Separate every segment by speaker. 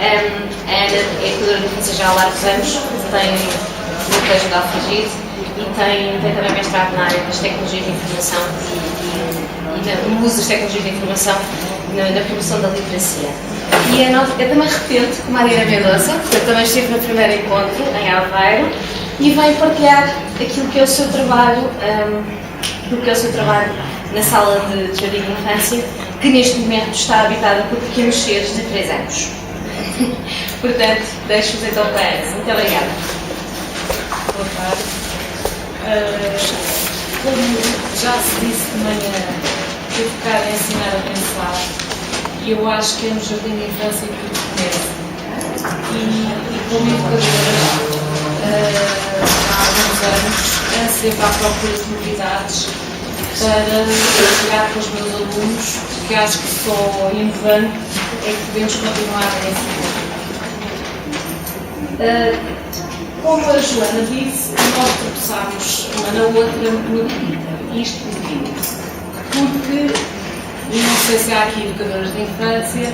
Speaker 1: A Ana é educadora de infância já há largos anos, tem no Colégio de Alfragide e tem também mestrado na área das tecnologias de informação e no uso das tecnologias de informação na promoção da literacia. E eu também repente, como a Mariana Mendonça, eu também estive no primeiro encontro em Aveiro e venho partilhar aquilo que é o seu trabalho, na sala de jardim de infância, que neste momento está habitada por pequenos seres de 3 anos. Portanto, deixo-vos então para ela. Muito obrigada.
Speaker 2: Boa tarde. Como já se disse de manhã, educar é ensinar a pensar, e eu acho que é no jardim de infância que tudo começa. E como educadora, há alguns anos, ando sempre à procura de novidades para trabalhar com os meus alunos, porque acho que só inovando é que podemos continuar a ensinar. Como a Joana disse, nós tropeçámos uma na outra no Twitter. Isto porquê? Porque, e não sei se há aqui educadores de infância,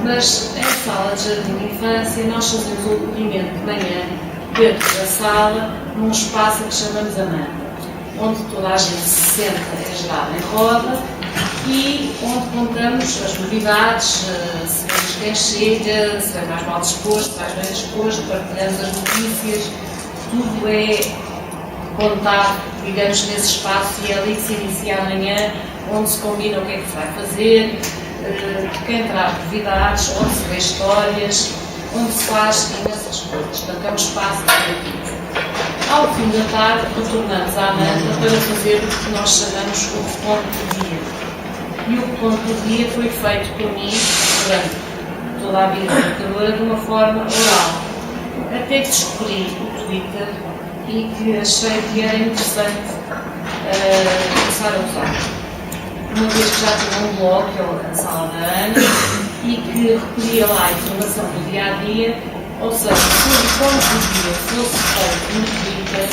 Speaker 2: mas em sala de jardim de infância nós fazemos o acolhimento de manhã dentro da sala, num espaço que chamamos a manta, onde toda a gente se senta em geral em roda e onde contamos as novidades, se vemos quem chega, se vem mais mal disposto, mais bem disposto, partilhamos as notícias, tudo é contado, digamos, nesse espaço, e é ali que se inicia amanhã, onde se combina o que é que se vai fazer, quem traz novidades, onde se vê histórias, onde se faz imensas coisas. Portanto, é um espaço criativo. Ao fim da tarde, retornamos à manta para fazer o que nós chamamos o ponto do dia. E o ponto do dia foi feito por mim durante toda a vida educadora de uma forma oral. Até que descobri o Twitter e que achei que era interessante começar a usar. Uma vez que já tinha um blog, que é a Sala da Ana, e que recolhia lá a informação do dia a dia, ou seja, se o ponto do dia fosse feito no Twitter,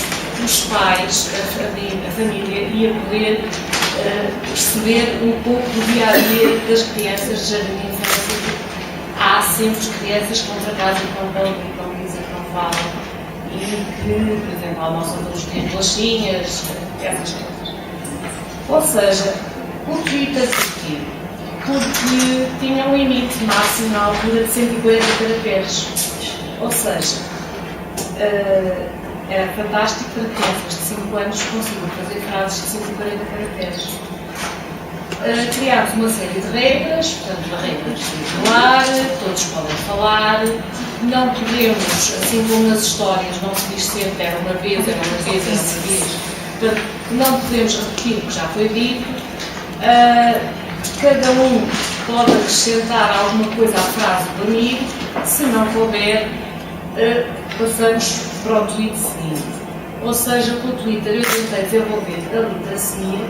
Speaker 2: os pais, a família, ia poder perceber um pouco do dia a dia das crianças de jardim de infância. Há sempre crianças que vão para casa e que não vão, que não dizem, que não falam, e que, por exemplo, almoçam todos os dias bolachinhas, essas coisas. Ou seja, o Twitter porquê? Porque tinha um limite máximo na altura de 140 caracteres. Ou seja, era fantástico para crianças de 5 anos conseguirem fazer frases de 140 caracteres. Criámos uma série de regras, portanto, regras de falar, todos podem falar, não podemos, assim como nas histórias, não se diz sempre era uma vez, era uma vez, portanto, não podemos repetir o que já foi dito. Cada um pode acrescentar alguma coisa à frase do amigo, se não couber, passamos para o tweet seguinte. Ou seja, com o Twitter eu tentei desenvolver a literacia,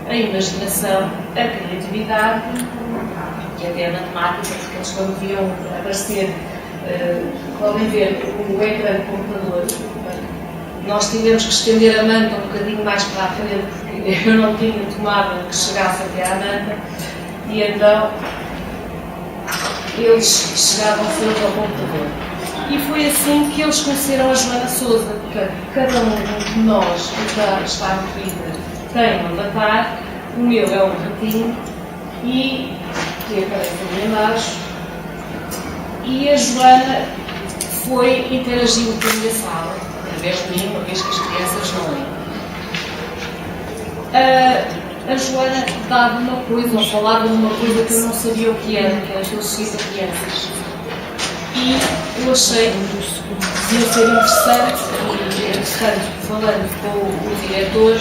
Speaker 2: a imaginação, a criatividade e até a matemática, porque eles quando viam aparecer, podem ver o ecrã do computador. Nós tivemos que estender a manta um bocadinho mais para a frente, porque eu não tinha tomada que chegasse até à manta, e então eles chegavam sempre ao computador. E foi assim que eles conheceram a Joana Sousa, porque cada um de nós que está no Twitter tem um avatar, o meu é um ratinho, e que aparece ali embaixo, e a Joana interagiu com a minha sala, através de mim, uma vez que as crianças não leem. A Joana dava uma coisa, ou falava de uma coisa que eu não sabia o que era filosofia de crianças. E eu achei que ia ser interessante, e entretanto, falando com o diretor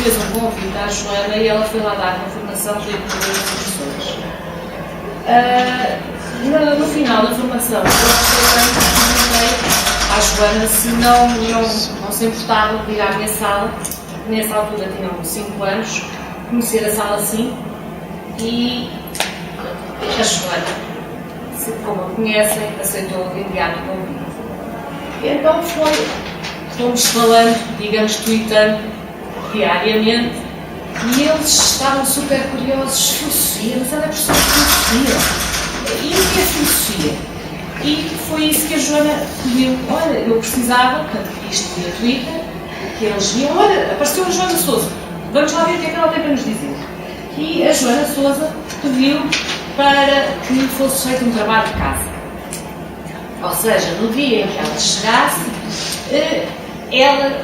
Speaker 2: fez um convite à Joana e ela foi lá dar uma formação para incluir as professores. No final da formação, eu perguntei à Joana se não se importava de ir à minha sala. Nessa altura tinham 5 anos, conhecer a sala assim, e a Joana, como a conhecem, aceitou de imediato o convite. E então fomos falando, digamos, tweetando diariamente, e eles estavam super curiosos. Filosofia, mas ela é professora de filosofia. E o que é filosofia? E foi isso que a Joana pediu. Olha, eu precisava, portanto, isto via Twitter, que eles viam, olha, apareceu a Joana Sousa, vamos lá ver o que é que ela tem para nos dizer. E a Joana Sousa pediu para que fosse feito um trabalho de casa. Ou seja, no dia em que ela chegasse, ela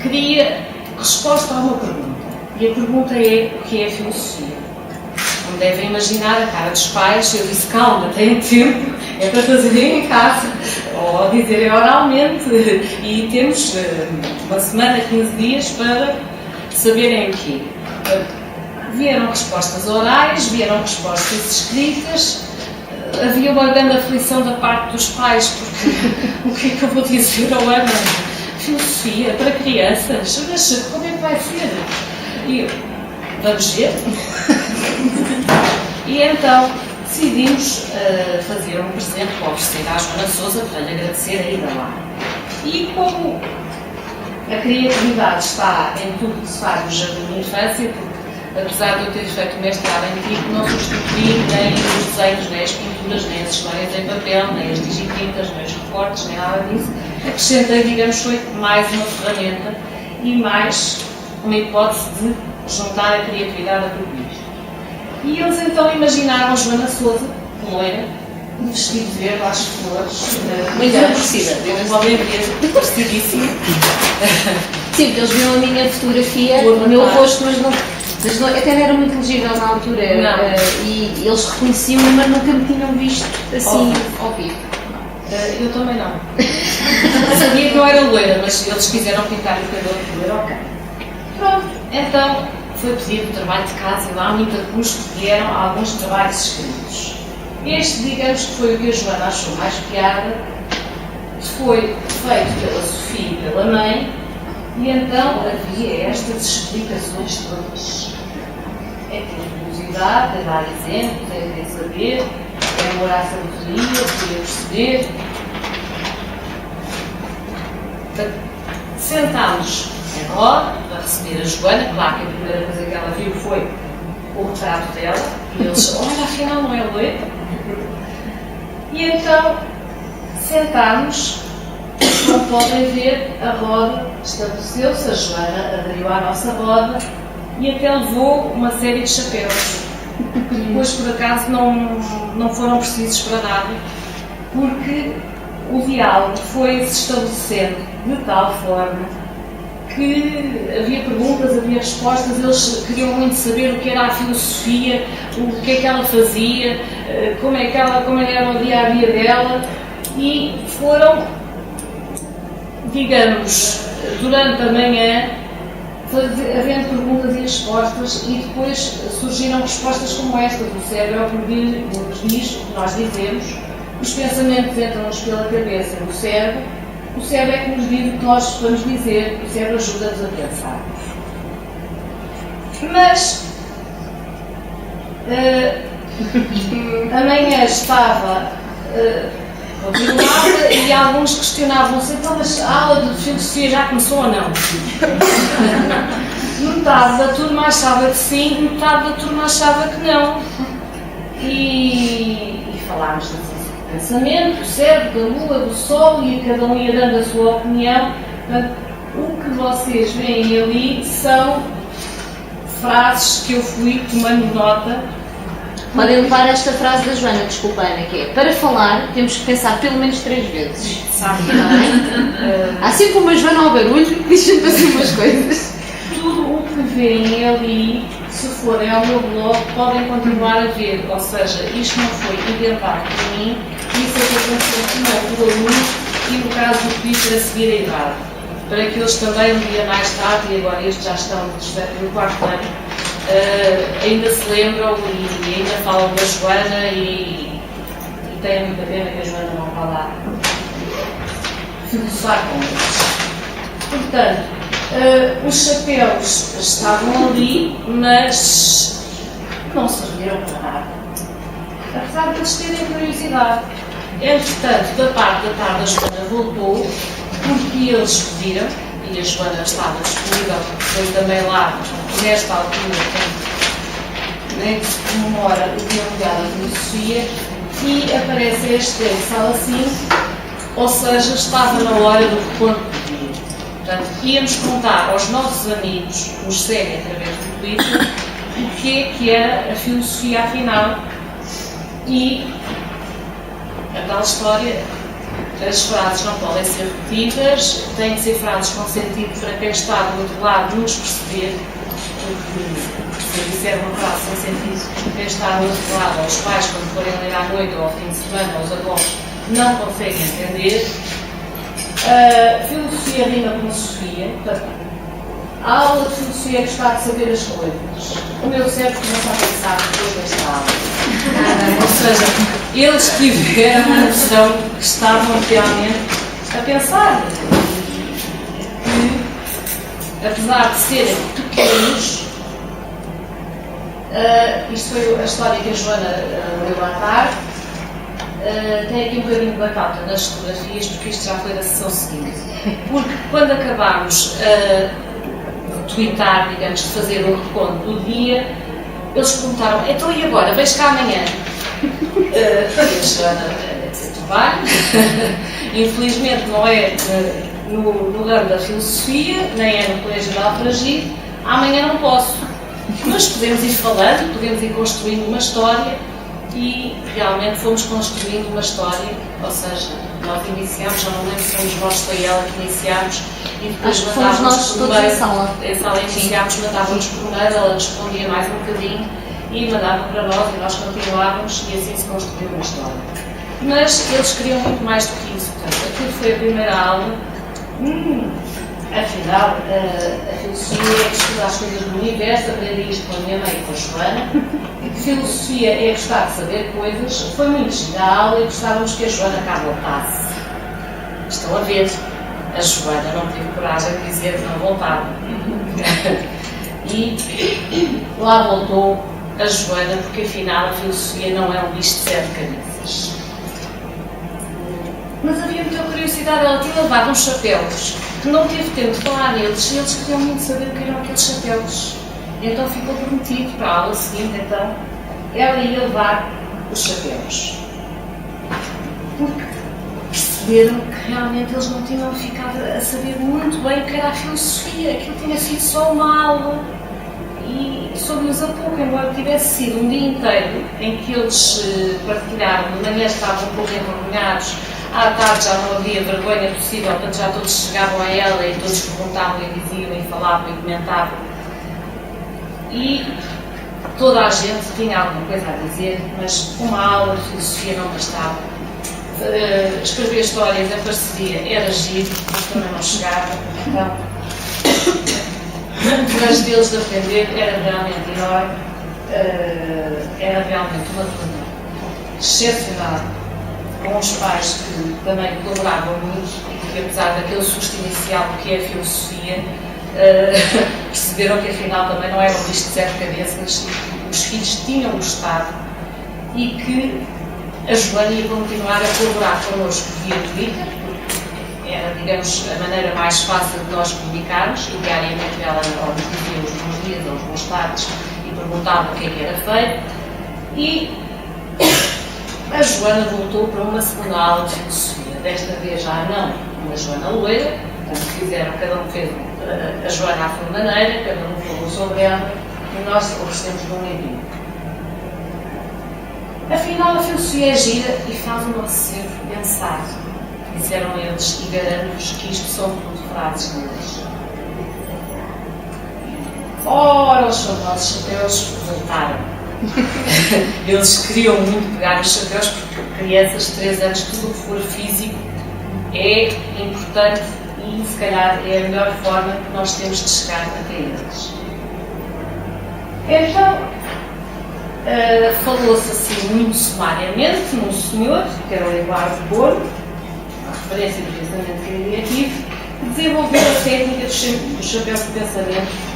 Speaker 2: queria resposta a uma pergunta. E a pergunta é: o que é a filosofia? Como devem imaginar, a cara dos pais, eu disse: calma, têm tempo, é para fazerem em casa, ou dizerem oralmente, e temos uma semana, 15 dias para saberem o quê. Vieram respostas orais, vieram respostas escritas, havia uma grande aflição da parte dos pais, porque o que é que eu vou dizer ao Ana? Filosofia para crianças? Mas como é que vai ser? E eu, vamos ver. E então decidimos fazer um presente para oferecer à Joana Sousa para lhe agradecer a ida lá. E como a criatividade está em tudo que se faz no jardim de infância, porque apesar de eu ter feito mestrado em tipo, não substituí nem os desenhos, nem as pinturas, nem as histórias em papel, nem as digitintas, nem os recortes, nem nada disso, acrescentei, digamos, foi mais uma ferramenta e mais uma hipótese de juntar a criatividade a tudo isto. E eles então imaginaram Joana Sousa, loira, de vestido verde às flores,
Speaker 1: muito parecida,
Speaker 2: como podem ver, parecidíssima.
Speaker 1: Sim, porque eles viram a minha fotografia, o meu rosto, mas não, até não era muito legível na altura, e eles reconheciam-me, mas nunca me tinham visto assim ao vivo.
Speaker 2: Eu também não. Sabia que não era loira, mas eles quiseram pintar o cabelo de loira, ok. Pronto, então foi pedido o trabalho de casa e lá, muito a custo, vieram alguns trabalhos escritos. Este, digamos que foi o que a Joana achou mais piada, foi feito pela Sofia e pela mãe, e então havia estas explicações todas. É ter curiosidade, é dar exemplos, é querer saber, é amor à sabedoria, querer perceber. Sentámos em roda para receber a Joana, claro que a primeira coisa que ela viu foi o retrato dela, e eles, olha, afinal não é loira. E então sentámos, como podem ver, a roda estabeleceu-se, a Joana aderiu à nossa roda e até levou uma série de chapéus, que depois por acaso não foram precisos para nada, porque o diálogo foi-se estabelecendo de tal forma que havia perguntas, havia respostas, eles queriam muito saber o que era a filosofia, o que é que ela fazia, como era o dia-a-dia dela, e foram, digamos, durante a manhã, havendo perguntas e respostas, e depois surgiram respostas como esta, do cérebro é o que nos diz, o que nós dizemos, os pensamentos entram-nos pela cabeça no cérebro, o cérebro é que nos diz o que nós vamos dizer, o cérebro ajuda-nos a pensar. Mas amanhã estava continuada e alguns questionavam-se, então, mas a aula de filosofia já começou ou não? Metade da turma achava que sim, metade da turma achava que não. E falámos disso. Pensamento, do cérebro, da lua, do sol, e cada um ia dando a sua opinião. Portanto, o que vocês veem ali são frases que eu fui tomando nota.
Speaker 1: Podem levar esta frase da Joana, desculpa Ana, que é: para falar temos que pensar pelo menos 3 vezes.
Speaker 2: Sabe?
Speaker 1: Há sempre uma Joana ao barulho que diz sempre assim umas coisas.
Speaker 2: Tudo o que veem ali, se forem ao meu blog, podem continuar a ver. Ou seja, isto não foi inventado por mim, isso é que aconteceu por alunos e no caso do Twitter a seguir a idade. Para que eles também, um dia mais tarde, e agora estes já estão no 4º ano, ainda se lembram e ainda falam da Joana e têm muita pena que a Joana não vá lá filosofar com eles. Portanto, os chapéus estavam ali, mas não serviram para nada. Apesar de eles terem curiosidade. Entretanto, da parte da tarde, a Joana voltou, porque eles pediram, e a Joana estava disponível, porque foi também lá, nesta altura, nem que se comemora o Dia Mundial da Filosofia, e aparece este sala 5, ou seja, estava na hora do reponto do dia. Portanto, íamos contar aos nossos amigos, que nos seguem através do Twitter, o que era a filosofia afinal. E a tal história, as frases não podem ser repetidas, têm que ser frases com sentido para quem está do outro lado nos perceber, porque se eu disser uma frase sem sentido, quem está do outro lado, aos pais, quando forem ler à noite ou ao fim de semana, aos avós, não conseguem entender. Filosofia rima com Sofia, portanto, a aula de filosofia é gostar de saber as coisas. O meu cérebro começa a pensar depois desta aula. Ou seja, eles tiveram a noção que estavam realmente a pensar que, apesar de serem pequenos, isto foi a história que a Joana leu à tarde, tem aqui um bocadinho de batata nas fotografias, porque isto já foi da sessão seguinte. Porque quando acabámos de tweetar, digamos, de fazer o reconto do dia, eles perguntaram: então e agora? Vejo cá amanhã? Trabalho. Infelizmente não é no ramo da filosofia, nem é no Colégio de Alfragide. Amanhã não posso. Mas podemos ir falando, podemos ir construindo uma história. E realmente fomos construindo uma história, ou seja, nós iniciámos, já não lembro se fomos nós, foi ela que iniciámos, e depois mandávamos por mail, em sala iniciámos, mandávamos por mail, ela respondia mais um bocadinho e mandava para nós e nós continuávamos e assim se construiu uma história. Mas eles queriam muito mais do que isso, portanto, aquilo foi a primeira aula. Afinal, a filosofia é estudar as coisas do universo, aprendi isto com a minha mãe e com a Joana. Filosofia é gostar de saber coisas. Foi muito gira a aula e gostávamos que a Joana cá voltasse. Estão a ver, a Joana não teve coragem de dizer que não voltava. E lá voltou a Joana, porque afinal a filosofia não é um bicho de 7 cabeças. Mas havia muita curiosidade, ela tinha levado uns chapéus, que não teve tempo de falar neles, e eles queriam muito saber o que eram aqueles chapéus. Então ficou prometido para a aula seguinte, então, ela ia levar os chapéus. Porque perceberam que realmente eles não tinham ficado a saber muito bem o que era a filosofia, aquilo tinha sido só uma aula. E soube-lhes a pouco, embora tivesse sido um dia inteiro em que eles partilharam, de manhã estavam um pouco envergonhados, à tarde já não havia vergonha possível, portanto já todos chegavam a ela e todos perguntavam e diziam e falavam e comentavam. E toda a gente tinha alguma coisa a dizer, mas uma aula de filosofia não bastava. Escrever histórias em parceria era giro, mas também não chegava. Então, o desejo deles de aprender era realmente enorme, era realmente uma turma excepcional, com os pais que também colaboravam muito e que, apesar daquele susto inicial que é a filosofia, perceberam que afinal também não era um bicho de 7 cabeças, os filhos tinham gostado e que a Joana ia continuar a colaborar connosco via Twitter, porque era, digamos, a maneira mais fácil de nós comunicarmos, e diariamente ela nos dizia os bons dias ou os bons tardes e perguntava o que é que era feito. E a Joana voltou para uma segunda aula de filosofia, desta vez já não uma Joana loira, portanto fizeram, cada um fez a Joana à sua maneira, cada um falou sobre ela e nós oferecemos um livrinho. Afinal, a filosofia é gira e faz o nosso cérebro pensar, disseram eles, e garanto-vos que isto são tudo frases deles. Ora, os famosos chapéus voltaram. Eles queriam muito pegar os chapéus porque crianças de 3 anos, tudo o que for físico é importante e se calhar é a melhor forma que nós temos de chegar até eles. Então, falou-se assim muito sumariamente num senhor, que era o Eduardo Borgo, a referência do pensamento criativo, que desenvolveu a técnica do chapéu de pensamento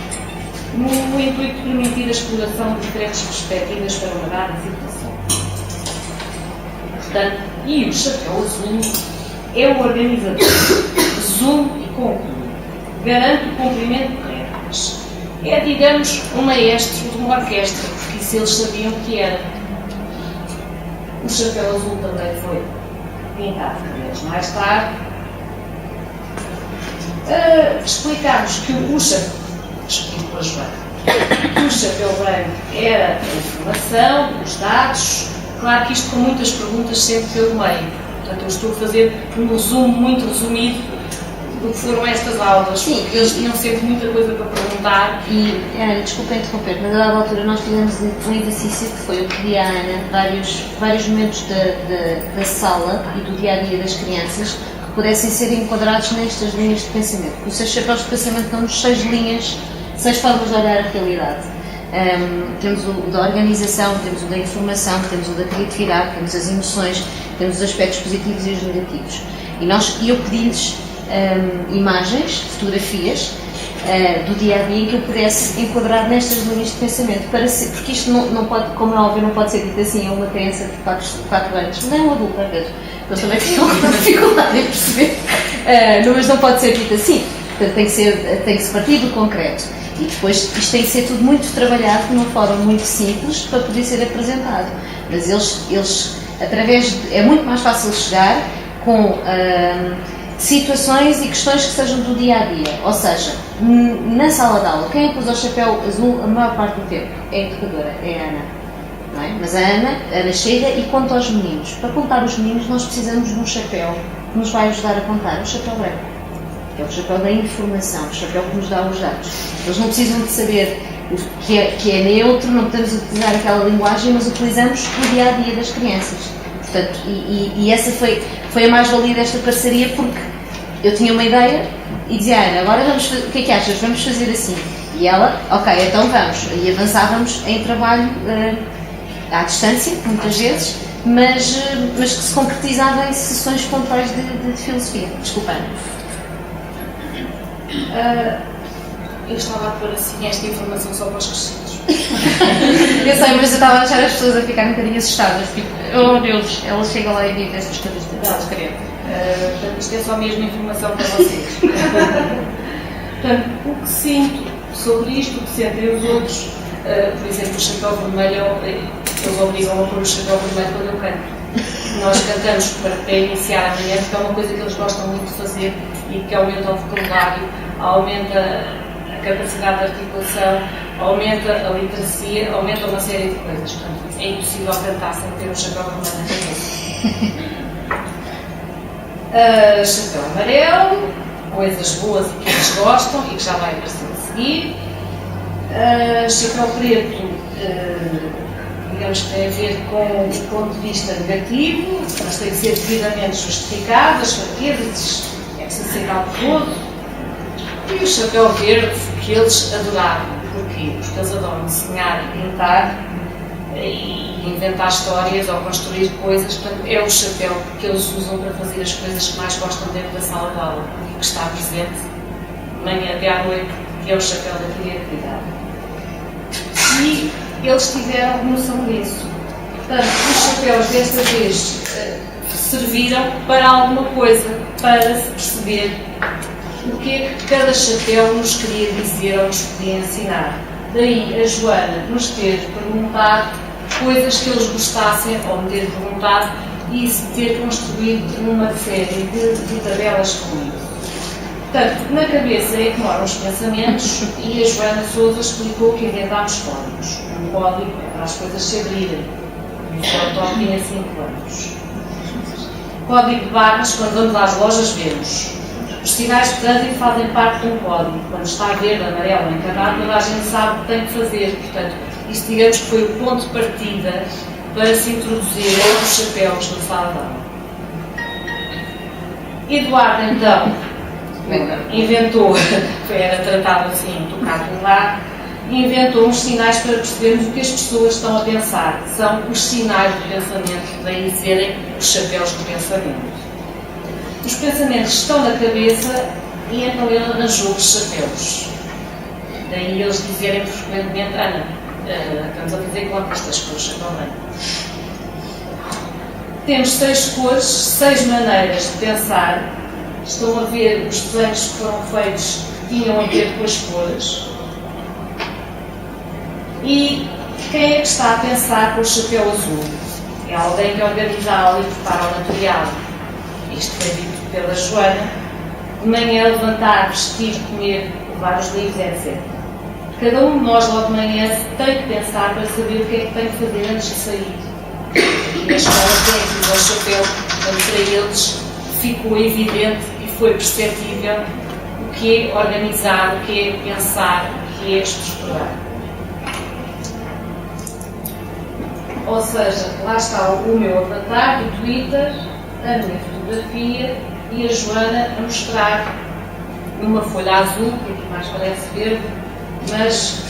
Speaker 2: no intuito de permitir a exploração de diferentes perspectivas para uma dada situação. Portanto, e o chapéu azul é o organizador, resume e conclui, garante o cumprimento de regras. É, digamos, um maestro de uma orquestra, porque isso eles sabiam que era. O chapéu azul também foi pintado cabelos mais tarde. Explicámos que o chapéu, o chapéu branco era a informação, os dados. Claro que isto com muitas perguntas sempre pelo meio. Portanto, eu estou a fazer um resumo muito resumido do que foram estas aulas.
Speaker 3: Sim.
Speaker 2: Eles tinham sempre muita coisa para perguntar.
Speaker 3: E, Ana, desculpa interromper, mas a dada altura nós fizemos um exercício que foi, eu pedi à Ana vários momentos da sala e do dia-a-dia das crianças que pudessem ser enquadrados nestas linhas de pensamento. Os 6 chapéus de pensamento dão-nos 6 linhas, 6 formas de olhar a realidade. Temos o da organização, temos o da informação, temos o da criatividade, temos as emoções, temos os aspectos positivos e os negativos. E eu pedi-lhes imagens, fotografias do dia-a-dia que eu pudesse enquadrar nestas linhas de pensamento, porque isto não pode, como é óbvio, não pode ser dito assim a uma criança de 4 anos, nem um adulto, às vezes. Eles também ficam com dificuldade em perceber, mas não pode ser dito assim. Portanto, tem que se partir do concreto. E depois isto tem que ser tudo muito trabalhado de uma forma muito simples para poder ser apresentado. Mas eles é muito mais fácil chegar com situações e questões que sejam do dia-a-dia. Ou seja, na sala de aula, quem é que usa o chapéu azul a maior parte do tempo? É a educadora, é a Ana. Não é? Mas a Ana chega e conta aos meninos. Para contar os meninos nós precisamos de um chapéu que nos vai ajudar a contar, o chapéu branco. É o chapéu da informação, o chapéu que nos dá os dados. Eles não precisam de saber que é neutro, não podemos utilizar aquela linguagem, mas utilizamos no dia-a-dia das crianças. Portanto, e essa foi a mais-valia desta parceria, porque eu tinha uma ideia e dizia, Ana, agora o que é que achas? Vamos fazer assim. E ela, ok, então vamos. E avançávamos em trabalho à distância, muitas vezes, mas que se concretizava em sessões pontuais de filosofia. Desculpa, Ana.
Speaker 2: Eu estava a pôr assim esta informação só para os crescidos.
Speaker 3: Eu sei, mas eu estava a deixar as pessoas a ficar um bocadinho assustadas. Tipo, oh Deus, ela chega lá e diz estas coisas das crianças.
Speaker 2: Portanto, isto é só mesmo informação para vocês. Portanto, o que sinto sobre isto, o que sentem os outros, por exemplo, o chapéu vermelho, eles obrigam a pôr o chapéu vermelho quando eu canto. Nós cantamos para iniciar a manhã, porque é uma coisa que eles gostam muito de fazer e que aumenta o vocabulário, aumenta a capacidade de articulação, aumenta a literacia, aumenta uma série de coisas. Portanto, é impossível cantar sem ter um chapéu vermelho na cabeça. Chapéu amarelo, coisas boas e que eles gostam e que já vai aparecer a seguir. Chapéu preto, digamos que tem a ver com o ponto de vista negativo, mas tem que ser devidamente justificado, as fraquezas, é preciso ser cauteloso. E o chapéu verde, que eles adoravam. Porquê? Porque eles adoram desenhar e pintar e inventar histórias ou construir coisas. Portanto, é o chapéu que eles usam para fazer as coisas que mais gostam dentro da sala de aula e que está presente de manhã até à noite, que é o chapéu da criatividade. E eles tiveram noção disso. Portanto, os chapéus desta vez serviram para alguma coisa, para se perceber o que é que cada chapéu nos queria dizer ou nos podia ensinar. Daí a Joana nos ter perguntado coisas que eles gostassem, ou me ter perguntado, e se ter construído uma série de tabelas comigo. Portanto, na cabeça é que moram os pensamentos e a Joana Sousa explicou que inventámos códigos. Um código é para as coisas se abrirem. O Tom tinha 5 anos. Código de barras, quando vamos às lojas, vemos. Os sinais de trânsito fazem parte de um código. Quando está verde, amarelo, encarnado, toda a gente sabe o que tem que fazer. Portanto, isso digamos que foi o ponto de partida para se introduzir os chapéus na sala de aula. Eduardo, então, inventou, era tratado assim, tocado lá, inventou uns sinais para percebermos o que as pessoas estão a pensar. São os sinais do pensamento, daí serem os chapéus do pensamento. Os pensamentos estão na cabeça e então ele arranjou os chapéus. Daí eles dizerem frequentemente, Ana, estamos a fazer contas das cores, chapéu branco. Temos 6 cores, 6 maneiras de pensar. Estão a ver os desenhos que foram feitos que tinham a ver com as cores. E quem é que está a pensar com o chapéu azul? É alguém que organiza a aula e prepara o material. Isto foi dito pela Joana. De manhã levantar, vestir, comer, levar os livros, etc. Cada um de nós logo de manhã tem que pensar para saber o que é que tem que fazer antes de sair. E a escola tem que usar o chapéu, para eles ficou evidente e foi perceptível o que é organizar, o que é pensar, o que é estruturar. Ou seja, lá está o meu avatar do Twitter, a minha fotografia e a Joana a mostrar numa folha azul, que aqui mais parece verde, mas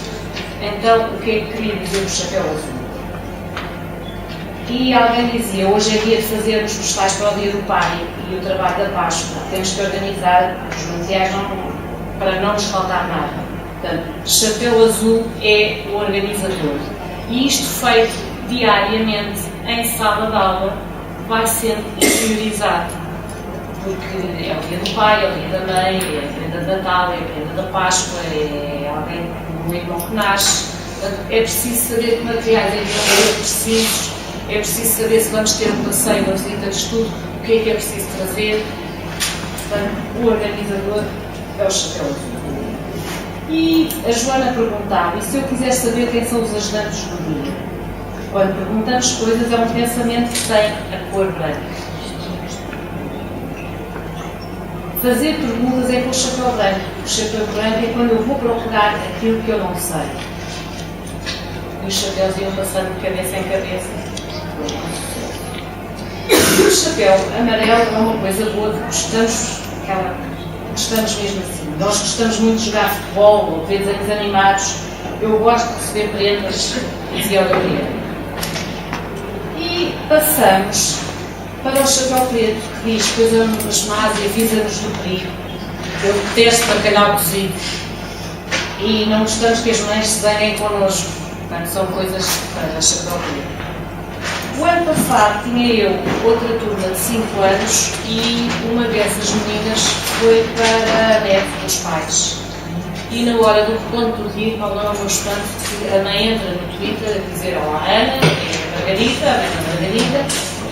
Speaker 2: então o que é que queria dizer o chapéu azul? E alguém dizia, hoje é dia de fazermos postais para o dia do pai e o trabalho da Páscoa, temos que organizar os materiais para não nos faltar nada. Portanto, chapéu azul é o organizador. E isto feito diariamente em sala de aula vai sendo interiorizado, porque é o dia do pai, é o dia da mãe, é a prenda de Natal, é a prenda da Páscoa, é alguém, um irmão que nasce. É preciso saber que materiais é preciso, é preciso saber se vamos ter um passeio, uma visita de estudo, o que é preciso trazer. Portanto, o organizador é o chapéu azul. E a Joana perguntava, e se eu quiser saber quem são os ajudantes do dia? Quando perguntamos coisas, é um pensamento que tem a cor branca. Fazer perguntas é com o chapéu branco. O chapéu branco é quando eu vou procurar aquilo que eu não sei. E os chapéus iam passando de cabeça em cabeça. O chapéu amarelo é uma coisa boa que gostamos, gostamos mesmo assim. Nós gostamos muito de jogar futebol ou ver desenhos animados. Eu gosto de receber prendas, dizia o Gabriel. E passamos para o chapéu preto, que diz coisa-nos más e avisa-nos do perigo. Eu detesto bacalhau cozido. E não gostamos que as mães se zanguem connosco. Portanto, são coisas para chapéu preto. O ano passado tinha eu outra turma de 5 anos e uma dessas meninas foi para a neve dos pais. E na hora do retorno do dia, qual não é o meu espanto, a mãe entra no Twitter a dizer: olá Ana, é a Margarida, a mãe da Margarida,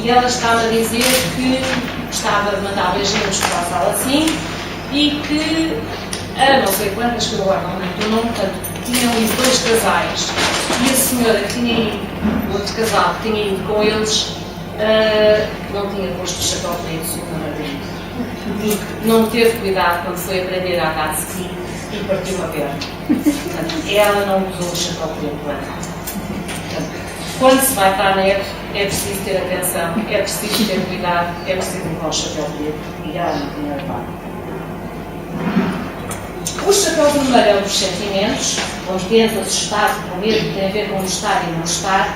Speaker 2: e ela estava a dizer que estava a mandar beijinhos para a sala assim e que a não sei quantas, que eu agora não lembro o nome, portanto, tinham ido 2 casais e a senhora que tinha ido, o outro casal que tinha ido com eles, não tinha posto o chapéu preto, segundo a Margarida. E não teve cuidado quando foi aprender a andar de ski e partiu uma perna. Portanto, ela não usou o chapéu preto antes. Quando se vai para a neve, é preciso ter atenção, é preciso ter cuidado, é preciso levar o chapéu preto e ela não tinha levado. O chapéu vermelho é um dos sentimentos, contente, assustado, com medo, tem a ver com estar e não estar,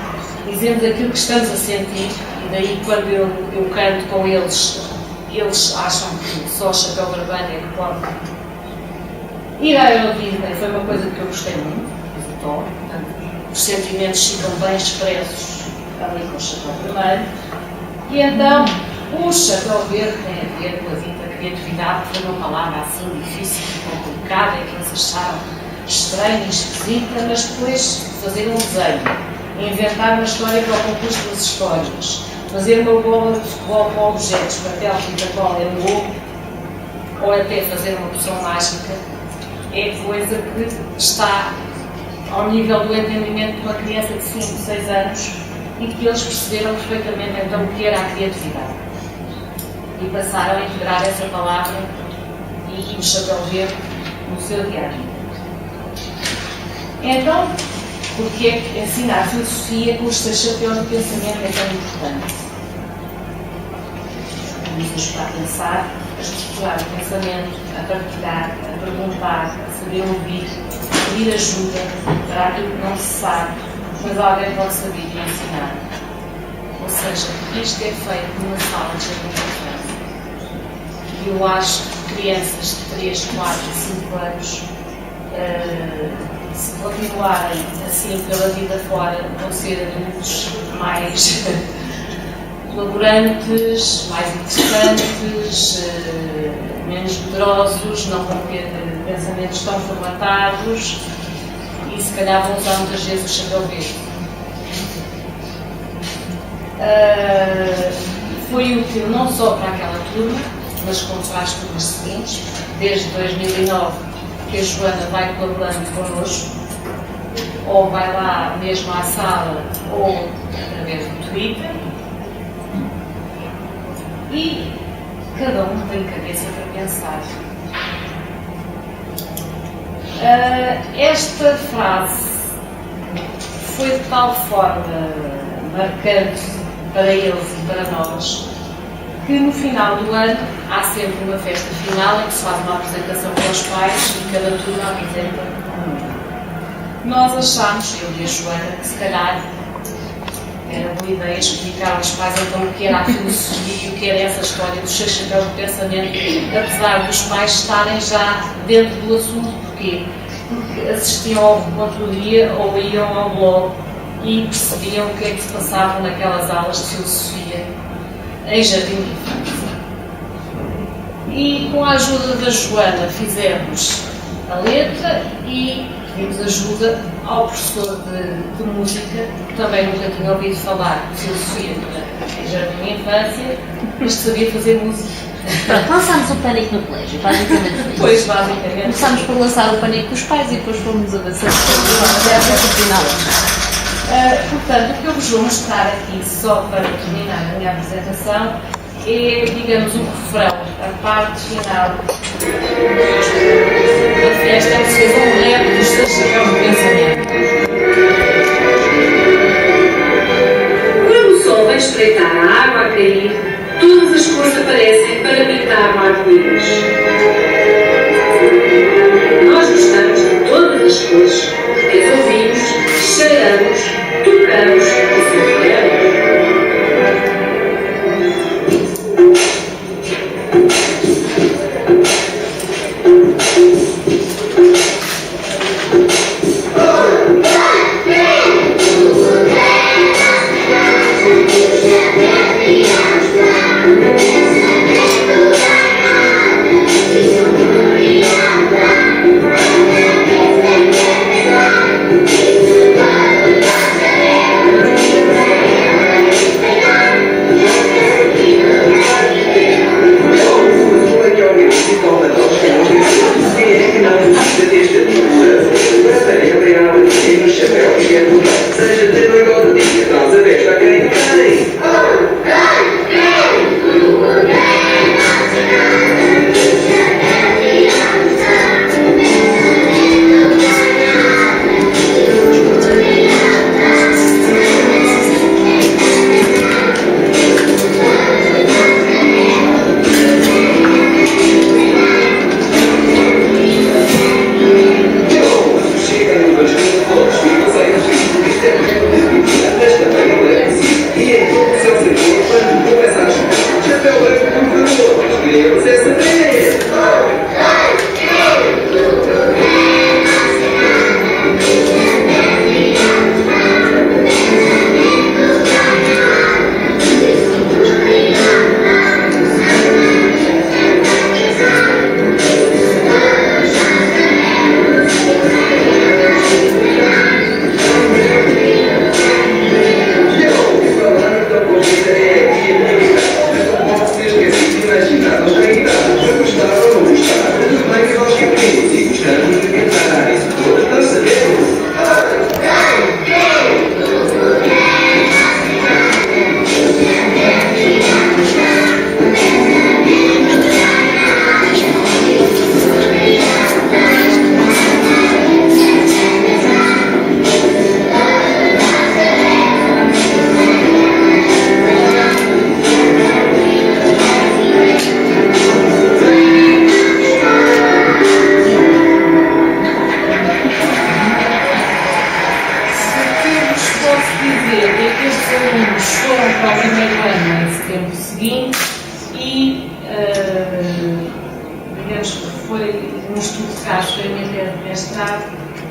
Speaker 2: dizendo aquilo que estamos a sentir, e daí quando eu canto com eles, eles acham que só o chapéu vermelho é que pode. Ir à Euro Disney foi uma coisa que eu gostei muito, portanto, os sentimentos ficam bem expressos ali com o chapéu vermelho. E então, o chapéu verde tem a ver com a dita criatividade, que foi uma palavra assim difícil e complicada, que eles acharam estranha e esquisita, mas depois fazer um desenho, inventar uma história para o concurso das histórias, fazer uma bola de futebol com objetos, papel, fita, cola, ou até fazer uma poção mágica, é coisa que está ao nível do entendimento de uma criança de 5, 6 anos e que eles perceberam perfeitamente então o que era a criatividade. E passaram a integrar essa palavra e o chapéu verde no seu diário. Então, porque é que ensinar a filosofia com os 6 chapéus de pensamento é tão importante? Usa-os para pensar, a estruturar o pensamento, a partilhar, a perguntar, a saber ouvir, a pedir ajuda para aquilo que não se sabe, mas alguém pode saber e ensinar. Ou seja, isto é feito numa sala de jardim de infância. E eu acho que crianças de 3, 4, 5 anos, se continuarem assim pela vida fora, vão ser adultos mais colaborantes, mais interessantes, menos poderosos, não vão ter pensamentos tão formatados e se calhar vão usar muitas vezes o chapéu verde. Foi útil não só para aquela turma, mas como para as turmas seguintes, desde 2009 que a Joana vai colaborando connosco, ou vai lá mesmo à sala, ou através do Twitter, e cada um tem cabeça para pensar. Esta frase foi de tal forma marcante para eles e para nós, que no final do ano há sempre uma festa final em que se faz uma apresentação para os pais e cada turma apresenta um. Nós achámos, eu e a Joana, que se calhar era boa ideia explicar aos pais então o que era a filosofia e o que era essa história do chapéu do pensamento, apesar dos pais estarem já dentro do assunto. Porquê? Porque assistiam ao controle ou iam ao blog e percebiam o que é que se passava naquelas aulas de filosofia em jardim de infância. E com a ajuda da Joana fizemos a letra e pedimos ajuda ao professor de música, que também nunca tinha ouvido falar de filosofia em jardim de infância, mas sabia fazer música.
Speaker 3: Pronto, lançámos o pânico no colégio, basicamente.
Speaker 2: Pois, basicamente.
Speaker 3: Começámos por lançar o pânico com os pais e depois fomos avançando até a final.
Speaker 2: Portanto, o que eu vos vou mostrar aqui, só para terminar a minha apresentação, é, digamos, o refrão, a parte final da festa, que se fez um rap dos seus chapéus do pensamento.
Speaker 4: Quando o sol vai espreitar a água a cair, todas as cores aparecem para pintar o arco-íris. Nós gostamos de todas as cores, porque as ouvimos, cheiramos, tocamos e sofremos.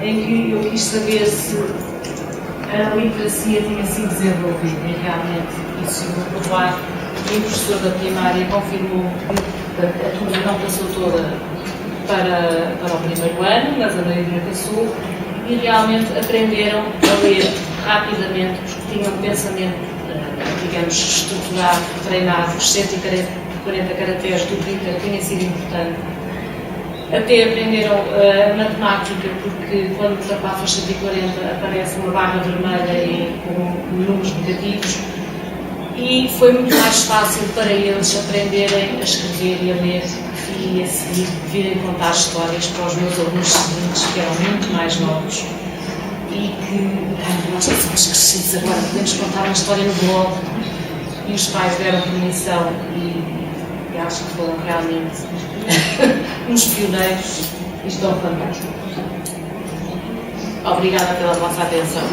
Speaker 2: Em que eu quis saber se a literacia tinha sido desenvolvida e realmente isso chegou a provar. E o professor da primária confirmou que a turma não passou toda para o primeiro ano, mas a maioria passou e realmente aprenderam a ler rapidamente porque tinham um pensamento digamos, estruturado, treinado os 140 caracteres do Twitter tenha sido importante. Até aprenderam matemática, porque quando ultrapassam os 140 aparece uma barra vermelha com números negativos, e foi muito mais fácil para eles aprenderem a escrever e a ler e a seguir virem contar histórias para os meus alunos seguintes, que eram muito mais novos e que nós já somos crescidos agora, podemos contar uma história no blog, e os pais deram permissão e acho que foram realmente uns pioneiros e estão fantásticos. Obrigada pela vossa atenção.